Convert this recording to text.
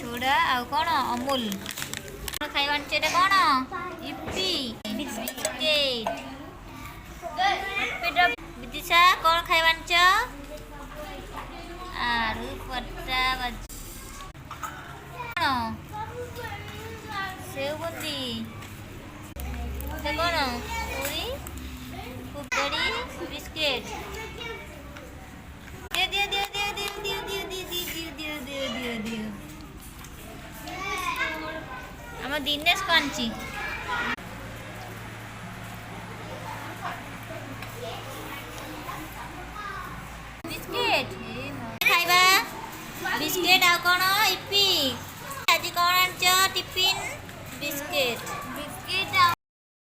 ଛୁଡ଼ା ଆଉ କ'ଣ ଅମୁଲ ଖାଇବା ଆଣିଛ ଏଇଟା କ'ଣ ଇପି ବିସ୍କେଟ୍ ବିଦିଶା କ'ଣ ଖାଇବା ଆଣିଛ ଆଳୁ ପଟା କ'ଣ ସେଉ ବୁନ୍ଦି କ'ଣ ପୁରୀ କୁକଡ଼ି ବିସ୍କେଟ୍ ଦିଅ ଦିଅ ଦିଅ ଦିଅ ଦିଅ ଦିଅ ଦିଅ ଦିଅ ଦିଅ ଦିଅ ଦିଅ ଦିଅ ଦିଅ ଆମ ଦିନେଶ କାଞ୍ଚି ବିସ୍କେଟ୍ ଖାଇବା ବିସ୍କେଟ୍ ଆଉ କ'ଣ ଇପି ଆଜି କ'ଣ ଆଣିଛ ଟିଫିନ୍ ବିସ୍କେଟ୍ ଆଉ